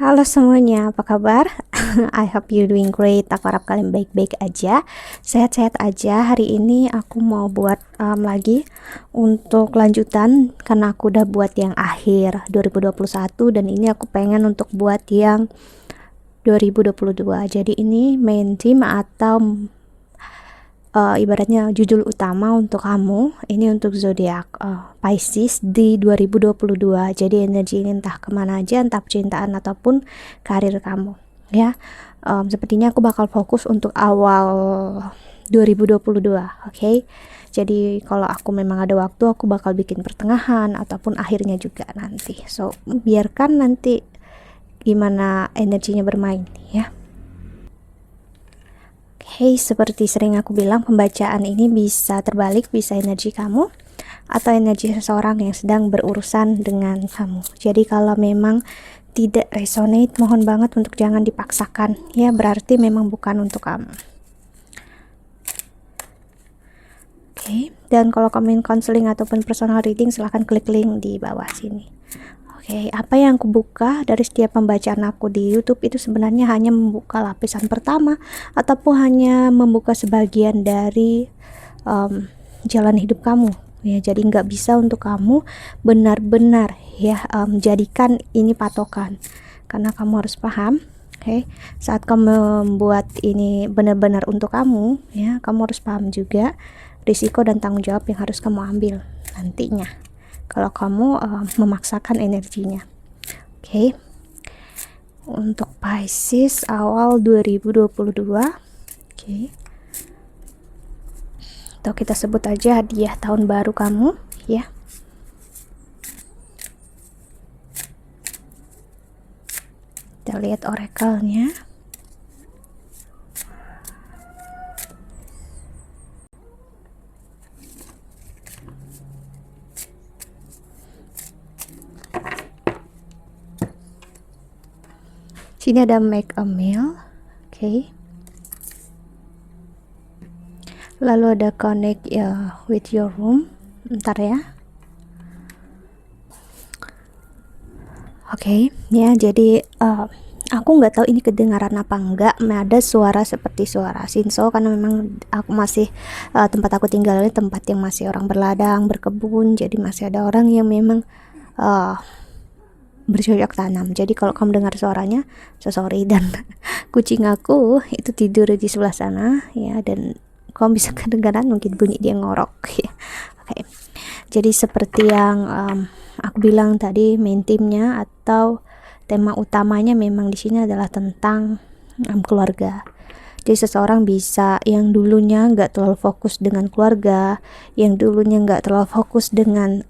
Halo semuanya, apa kabar? I hope you doing great. Aku harap kalian baik-baik aja, sehat-sehat aja. Hari ini aku mau buat lagi untuk lanjutan karena aku udah buat yang akhir 2021 dan ini aku pengen untuk buat yang 2022. Jadi ini main theme atau ibaratnya judul utama untuk kamu ini untuk zodiak Pisces di 2022. Jadi energi ini entah kemana aja, entah percintaan ataupun karir kamu ya. Sepertinya aku bakal fokus untuk awal 2022, okay? Jadi kalau aku memang ada waktu aku bakal bikin pertengahan ataupun akhirnya juga nanti, so biarkan nanti gimana energinya bermain ya. Hey, seperti sering aku bilang, pembacaan ini bisa terbalik, bisa energi kamu atau energi seseorang yang sedang berurusan dengan kamu. Jadi kalau memang tidak resonate, mohon banget untuk jangan dipaksakan ya, berarti memang bukan untuk kamu. Oke, dan kalau kamu ingin counseling ataupun personal reading, silahkan klik link di bawah sini. Oke, apa yang aku buka dari setiap pembacaan aku di YouTube itu sebenarnya hanya membuka lapisan pertama ataupun hanya membuka sebagian dari jalan hidup kamu ya. Jadi nggak bisa untuk kamu benar-benar ya jadikan ini patokan, karena kamu harus paham. Oke, saat kamu membuat ini benar-benar untuk kamu ya, kamu harus paham juga risiko dan tanggung jawab yang harus kamu ambil nantinya kalau kamu memaksakan energinya. Oke. Untuk Pisces awal 2022. Oke. Atau kita sebut aja hadiah tahun baru kamu ya. Kita lihat oracle-nya. Sini ada make a meal, oke. Lalu ada connect with your room, ntar ya. Oke, ya jadi aku nggak tahu ini kedengaran apa enggak. Ada suara seperti suara sinso karena memang aku masih tempat aku tinggal ini tempat yang masih orang berladang, berkebun, jadi masih ada orang yang memang bercocok tanam. Jadi kalau kamu dengar suaranya, so sorry. Dan kucing aku itu tidur di sebelah sana ya, dan kamu bisa kedengaran mungkin bunyi dia ngorok ya. Oke. Jadi seperti yang aku bilang tadi, main theme-nya atau tema utamanya memang di sini adalah tentang keluarga. Jadi seseorang bisa yang dulunya nggak terlalu fokus dengan keluarga, yang dulunya nggak terlalu fokus dengan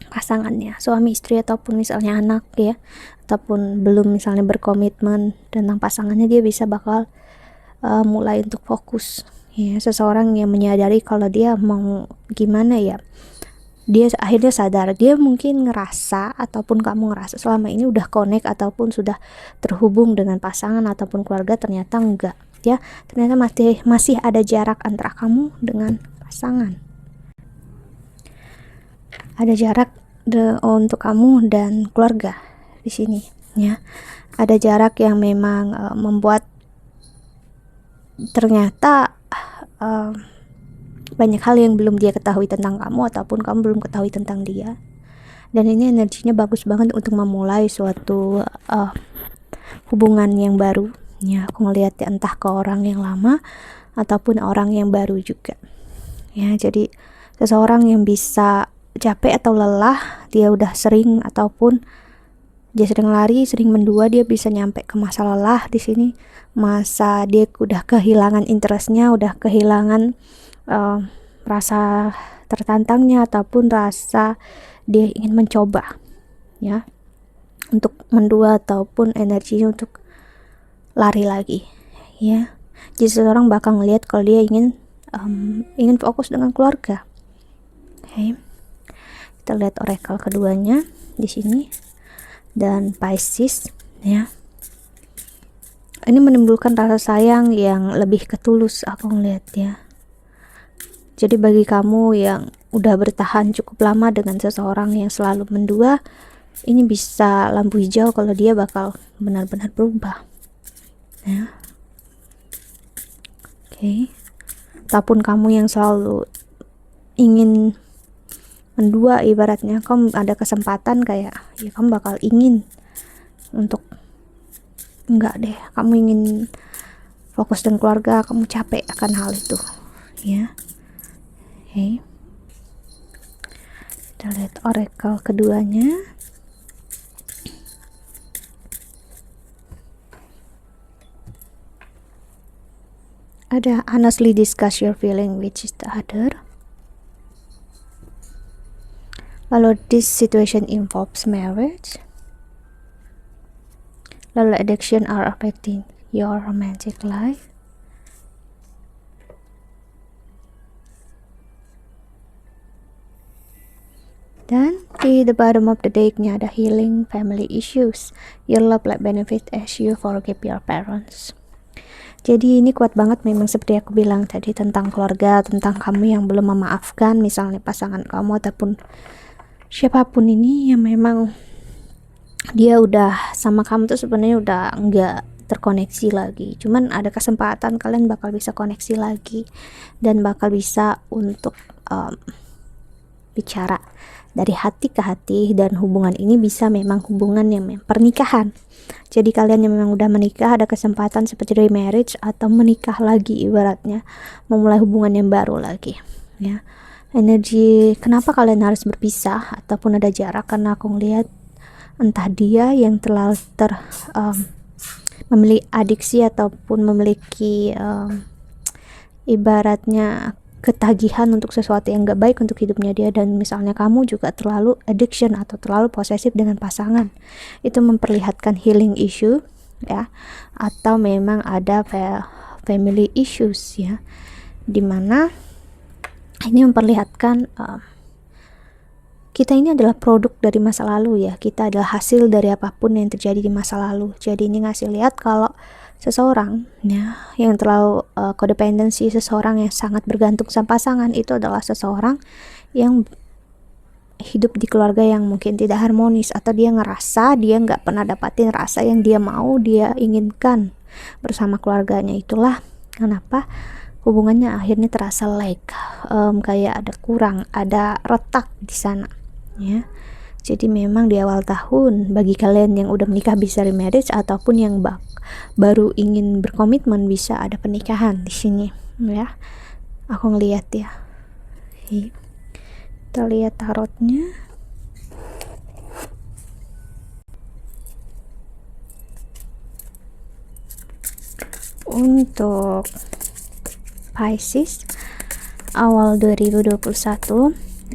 pasangannya, suami istri ataupun misalnya anak ya, ataupun belum misalnya berkomitmen tentang pasangannya, dia bisa bakal mulai untuk fokus ya. Seseorang yang menyadari kalau dia mau gimana ya, dia akhirnya sadar, dia mungkin ngerasa ataupun kamu ngerasa selama ini udah connect ataupun sudah terhubung dengan pasangan ataupun keluarga, ternyata enggak ya, ternyata masih ada jarak antara kamu dengan pasangan. Ada jarak untuk kamu dan keluarga di sini ya. Ada jarak yang memang membuat ternyata banyak hal yang belum dia ketahui tentang kamu ataupun kamu belum ketahui tentang dia. Dan ini energinya bagus banget untuk memulai suatu hubungan yang baru ya. Aku ngelihat entah ke orang yang lama ataupun orang yang baru juga ya. Jadi seseorang yang bisa capek atau lelah, dia udah sering ataupun dia sering lari, sering mendua, dia bisa nyampe ke masa lelah di sini, masa dia udah kehilangan interestnya, udah kehilangan rasa tertantangnya ataupun rasa dia ingin mencoba ya untuk mendua ataupun energinya untuk lari lagi ya. Jadi seseorang bakal ngelihat kalau dia ingin fokus dengan keluarga. Oke. Kita lihat oracle keduanya di sini, dan Pisces ya. Ini menimbulkan rasa sayang yang lebih ketulus aku ngeliat ya. Jadi bagi kamu yang udah bertahan cukup lama dengan seseorang yang selalu mendua, ini bisa lampu hijau kalau dia bakal benar-benar berubah ya. Oke. Ataupun kamu yang selalu ingin mendua, ibaratnya kamu ada kesempatan kayak ya kamu bakal ingin untuk enggak deh, kamu ingin fokus dengan keluarga, kamu capek akan hal itu ya. Oke. Kita lihat oracle keduanya. Ada honestly discuss your feeling which is the other. Lalu this situation involves marriage. Lalu addiction are affecting your romantic life. Dan di the bottom of the deck-nya ada healing family issues. Your love life benefit as you forgive your parents. Jadi ini kuat banget memang seperti aku bilang tadi tentang keluarga, tentang kamu yang belum memaafkan misalnya pasangan kamu ataupun siapapun ini yang memang dia udah sama kamu tuh sebenarnya udah nggak terkoneksi lagi. Cuman ada kesempatan kalian bakal bisa koneksi lagi dan bakal bisa untuk bicara dari hati ke hati, dan hubungan ini bisa memang hubungan yang pernikahan. Jadi kalian yang memang udah menikah ada kesempatan seperti remarriage atau menikah lagi, ibaratnya memulai hubungan yang baru lagi ya. Energi kenapa kalian harus berpisah ataupun ada jarak, karena aku ngelihat entah dia yang terlalu memiliki adiksi ataupun memiliki ibaratnya ketagihan untuk sesuatu yang gak baik untuk hidupnya dia, dan misalnya kamu juga terlalu addiction atau terlalu posesif dengan pasangan. Itu memperlihatkan healing issue ya, atau memang ada family issues ya, dimana ini memperlihatkan kita ini adalah produk dari masa lalu ya, kita adalah hasil dari apapun yang terjadi di masa lalu. Jadi ini ngasih lihat kalau seseorang ya yang terlalu codependency, seseorang yang sangat bergantung sama pasangan, itu adalah seseorang yang hidup di keluarga yang mungkin tidak harmonis, atau dia ngerasa dia nggak pernah dapatin rasa yang dia mau, dia inginkan bersama keluarganya. Itulah kenapa hubungannya akhirnya terasa kayak ada kurang, ada retak di sana ya. Jadi memang di awal tahun bagi kalian yang udah menikah bisa remarriage, ataupun yang baru ingin berkomitmen bisa ada pernikahan di sini ya. Aku ngelihat ya. Kita lihat tarotnya. Untuk Pisces awal 2021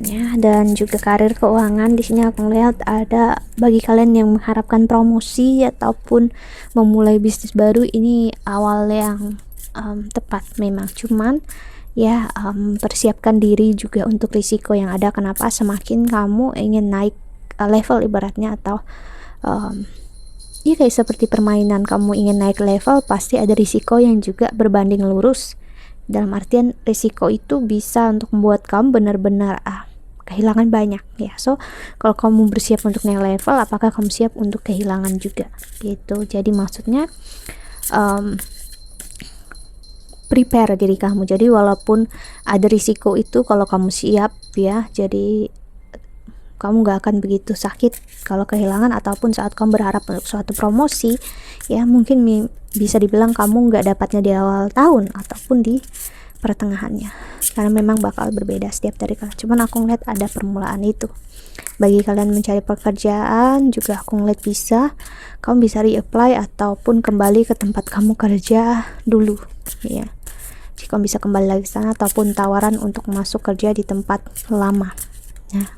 ya, dan juga karir keuangan. Di sini aku melihat ada bagi kalian yang mengharapkan promosi ataupun memulai bisnis baru, ini awal yang tepat memang. Cuman ya persiapkan diri juga untuk risiko yang ada. Kenapa? Semakin kamu ingin naik level ibaratnya, atau ya kayak seperti permainan, kamu ingin naik level pasti ada risiko yang juga berbanding lurus. Dalam artian risiko itu bisa untuk membuat kamu benar-benar kehilangan banyak ya. So kalau kamu bersiap untuk naik level, apakah kamu siap untuk kehilangan juga gitu. Jadi maksudnya prepare diri kamu. Jadi walaupun ada risiko itu, kalau kamu siap ya, jadi kamu gak akan begitu sakit kalau kehilangan. Ataupun saat kamu berharap untuk suatu promosi ya, mungkin bisa dibilang kamu gak dapatnya di awal tahun ataupun di pertengahannya, karena memang bakal berbeda setiap dari kalian. Cuman aku ngeliat ada permulaan itu. Bagi kalian mencari pekerjaan juga aku ngeliat kamu bisa reapply ataupun kembali ke tempat kamu kerja dulu ya. Jadi kamu bisa kembali lagi ke sana, ataupun tawaran untuk masuk kerja di tempat lama ya.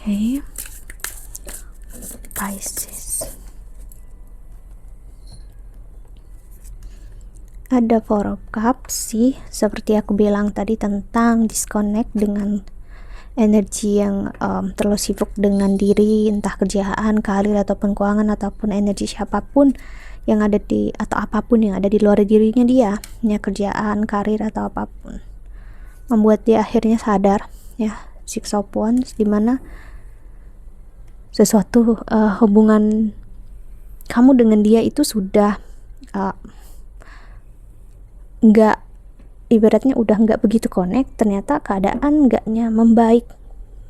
Oke. Pisces. Ada Four of Cups sih, seperti aku bilang tadi tentang disconnect dengan energi yang terlalu sibuk dengan diri, entah kerjaan, karir, ataupun keuangan, ataupun energi siapapun yang ada di, atau apapun yang ada di luar dirinya dia ya, kerjaan, karir, atau apapun, membuat dia akhirnya sadar ya, Six of Wands, dimana sesuatu hubungan kamu dengan dia itu sudah nggak, ibaratnya udah nggak begitu connect, ternyata keadaan nggaknya membaik,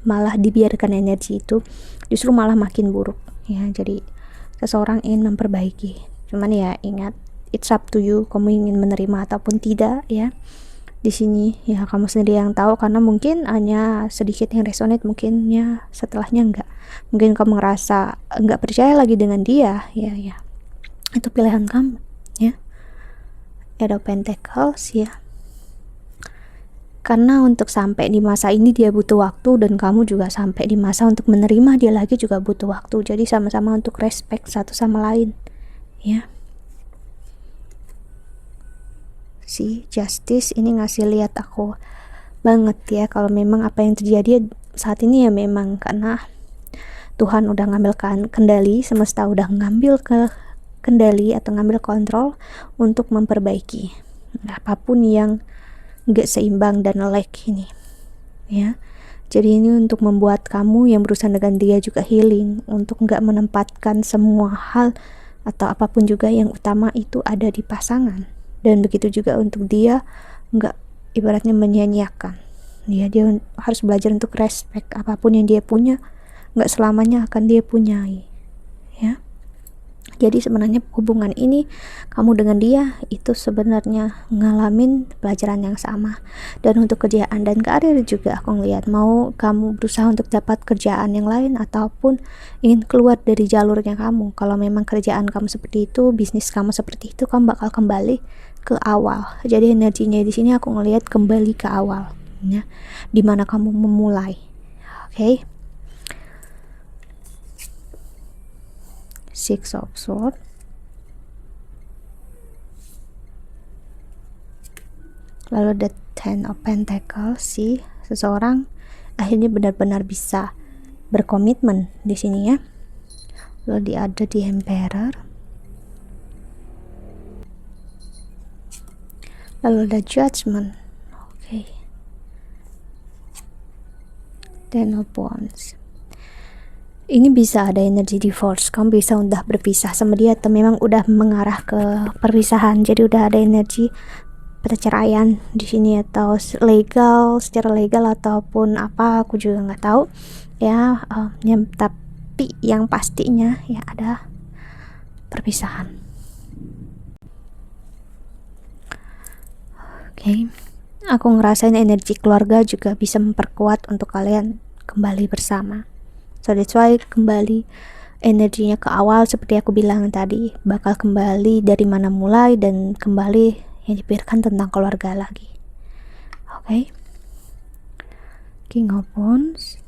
malah dibiarkan energi itu justru malah makin buruk ya. Jadi seseorang ingin memperbaiki, cuman ya ingat, it's up to you, kamu ingin menerima ataupun tidak ya. Di sini ya kamu sendiri yang tahu, karena mungkin hanya sedikit yang resonate, mungkin ya setelahnya enggak, mungkin kamu ngerasa enggak percaya lagi dengan dia ya, itu pilihan kamu ya. Ada Pentacles ya, karena untuk sampai di masa ini dia butuh waktu, dan kamu juga sampai di masa untuk menerima dia lagi juga butuh waktu. Jadi sama-sama untuk respect satu sama lain ya. Si Justice ini ngasih lihat aku banget ya, kalau memang apa yang terjadi saat ini ya memang karena Tuhan udah ngambil kendali, semesta udah ngambil kendali atau ngambil kontrol untuk memperbaiki apapun yang gak seimbang dan lag ini ya. Jadi ini untuk membuat kamu yang berusaha dengan dia juga healing, untuk gak menempatkan semua hal atau apapun juga yang utama itu ada di pasangan, dan begitu juga untuk dia gak ibaratnya menyanyiakan ya. Dia harus belajar untuk respect, apapun yang dia punya gak selamanya akan dia punyai ya. Jadi sebenarnya hubungan ini, kamu dengan dia itu sebenarnya ngalamin pelajaran yang sama. Dan untuk kerjaan dan karir juga aku ngeliat, mau kamu berusaha untuk dapat kerjaan yang lain ataupun ingin keluar dari jalurnya kamu, kalau memang kerjaan kamu seperti itu, bisnis kamu seperti itu, kamu bakal kembali ke awal. Jadi energinya di sini aku ngeliat kembali ke awal ya, dimana kamu memulai. Oke. Six of Swords, lalu the Ten of Pentacles. Si seseorang akhirnya benar-benar bisa berkomitmen di sini ya. Lalu ada di Emperor, lalu ada Judgment. Oke. Ten of Wands. Ini bisa ada energi divorce, kamu bisa udah berpisah sama dia atau memang udah mengarah ke perpisahan. Jadi udah ada energi perceraian di sini, atau legal, secara legal ataupun apa aku juga nggak tahu ya, tapi yang pastinya ya ada perpisahan. Oke. Aku ngerasain energi keluarga juga bisa memperkuat untuk kalian kembali bersama. So that's why kembali energinya ke awal, seperti aku bilang tadi, bakal kembali dari mana mulai dan kembali yang dipikirkan tentang keluarga lagi. Oke. King of Wands,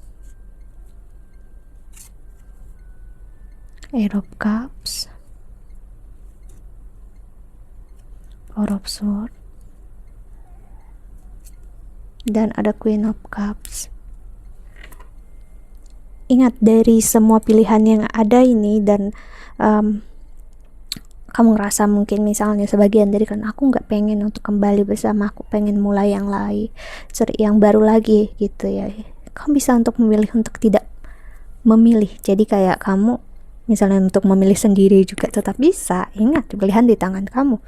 Eight of Cups, Four of Swords, dan ada Queen of Cups. Ingat, dari semua pilihan yang ada ini, dan kamu ngerasa mungkin misalnya sebagian dari kan, aku nggak pengen untuk kembali bersama, aku pengen mulai yang lain, yang baru lagi gitu ya. Kamu bisa untuk memilih untuk tidak memilih. Jadi kayak kamu misalnya untuk memilih sendiri juga tetap bisa. Ingat, pilihan di tangan kamu.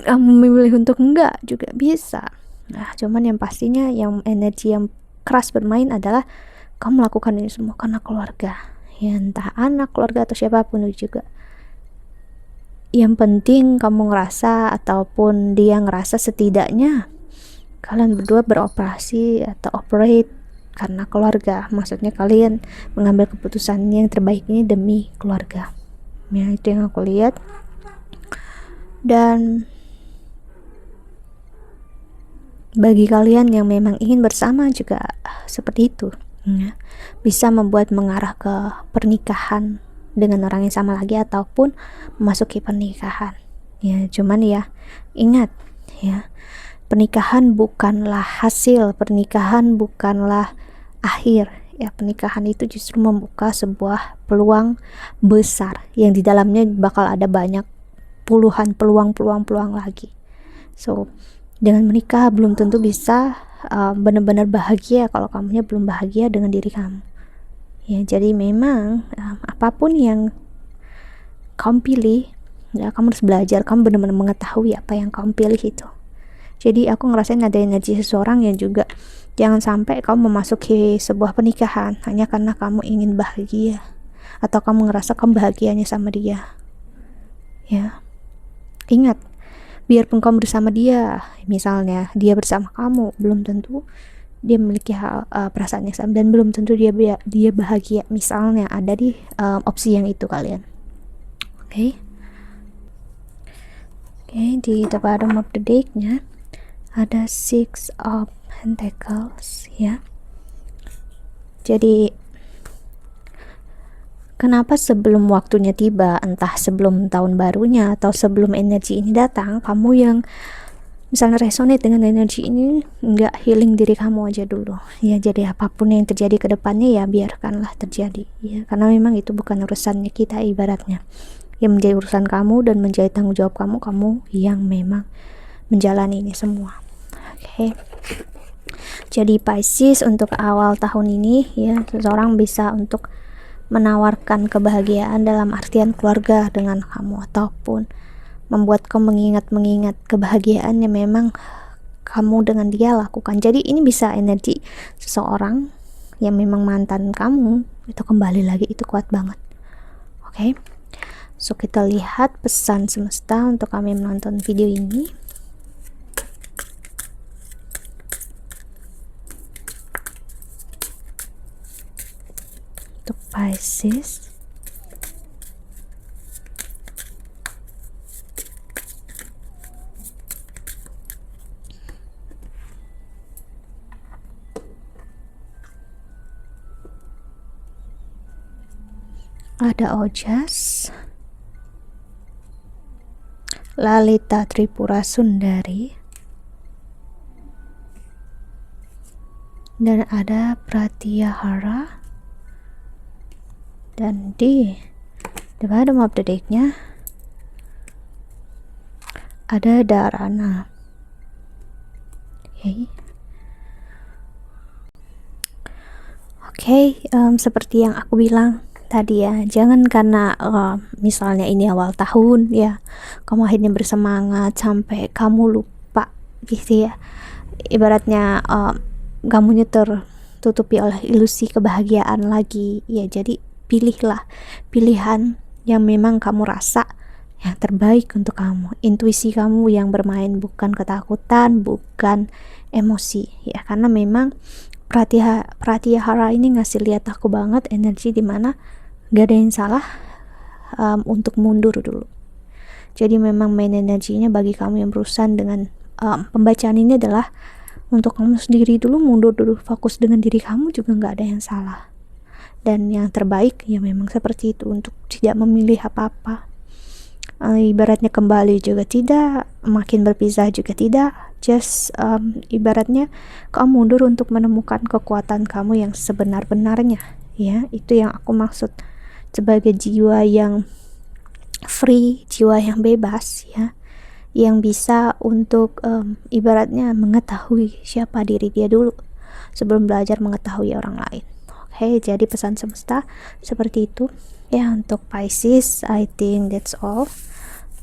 Kamu memilih untuk enggak juga bisa. Nah, cuman yang pastinya yang energi yang keras bermain adalah kamu melakukan ini semua karena keluarga ya, entah anak, keluarga, atau siapapun juga. Yang penting kamu ngerasa ataupun dia ngerasa setidaknya kalian berdua beroperasi atau operate karena keluarga. Maksudnya kalian mengambil keputusan yang terbaik ini demi keluarga ya, itu yang aku lihat. Dan bagi kalian yang memang ingin bersama juga seperti itu ya, bisa membuat mengarah ke pernikahan dengan orang yang sama lagi ataupun memasuki pernikahan ya. Cuman ya ingat ya, pernikahan bukanlah hasil, pernikahan bukanlah akhir ya. Pernikahan itu justru membuka sebuah peluang besar yang di dalamnya bakal ada banyak puluhan peluang lagi. So dengan menikah belum tentu bisa benar-benar bahagia kalau kamunya belum bahagia dengan diri kamu. Ya, jadi memang apapun yang kamu pilih, ya kamu harus belajar, kamu benar-benar mengetahui apa yang kamu pilih itu. Jadi aku ngerasain ada energi seseorang yang juga, jangan sampai kamu memasuki sebuah pernikahan hanya karena kamu ingin bahagia atau kamu ngerasa kamu bahagianya sama dia. Ya, ingat, biarpun kamu bersama dia, misalnya dia bersama kamu, belum tentu dia memiliki perasaan yang sama, dan belum tentu dia bahagia. Misalnya ada di opsi yang itu kalian. Oke, di the bottom of the deck-nya ada Six of Pentacles, ya. Jadi kenapa sebelum waktunya tiba, entah sebelum tahun barunya atau sebelum energi ini datang, kamu yang misalnya resonate dengan energi ini, nggak healing diri kamu aja dulu, ya. Jadi apapun yang terjadi ke depannya, ya biarkanlah terjadi, ya, karena memang itu bukan urusannya kita. Ibaratnya yang menjadi urusan kamu dan menjadi tanggung jawab kamu yang memang menjalani ini semua. Oke. Jadi Pisces, untuk awal tahun ini, ya, seseorang bisa untuk menawarkan kebahagiaan dalam artian keluarga dengan kamu, ataupun membuat kamu mengingat kebahagiaan yang memang kamu dengan dia lakukan. Jadi ini bisa energi seseorang yang memang mantan kamu itu kembali lagi, itu kuat banget. Oke. So kita lihat pesan semesta untuk kami menonton video ini. Untuk Pisces, ada Ojas, Lalita Tripura Sundari, dan ada Pratyahara. Dan di the bottom of the deck-nya ada Dharana. Oke, seperti yang aku bilang tadi, ya, jangan karena misalnya ini awal tahun, ya, kamu akhirnya bersemangat sampai kamu lupa gitu, ya. Ibaratnya kamunya tertutupi oleh ilusi kebahagiaan lagi, ya. Jadi pilihlah pilihan yang memang kamu rasa yang terbaik untuk kamu, intuisi kamu yang bermain, bukan ketakutan, bukan emosi, ya. Karena memang Pratyahara ini ngasih lihat aku banget energi dimana gak ada yang salah untuk mundur dulu. Jadi memang main energinya bagi kamu yang berurusan dengan pembacaan ini adalah untuk kamu sendiri dulu, mundur dulu, fokus dengan diri kamu, juga gak ada yang salah. Dan yang terbaik ya memang seperti itu, untuk tidak memilih apa-apa. Ibaratnya kembali juga tidak, makin berpisah juga tidak, just ibaratnya kamu mundur untuk menemukan kekuatan kamu yang sebenar-benarnya, ya. Itu yang aku maksud sebagai jiwa yang free, jiwa yang bebas, ya, yang bisa untuk ibaratnya mengetahui siapa diri dia dulu sebelum belajar mengetahui orang lain. Oke, jadi pesan semesta seperti itu, ya, untuk Pisces. I think that's all.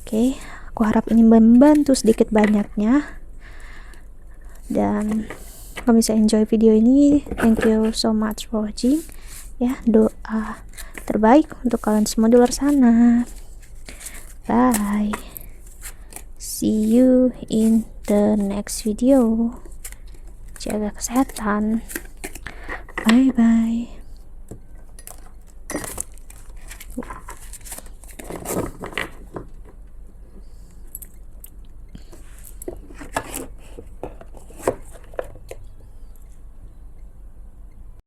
Oke, aku harap ini membantu sedikit banyaknya, dan kalau bisa enjoy video ini, thank you so much for watching, ya. Doa terbaik untuk kalian semua di luar sana. Bye, see you in the next video. Jaga kesehatan. Bye bye.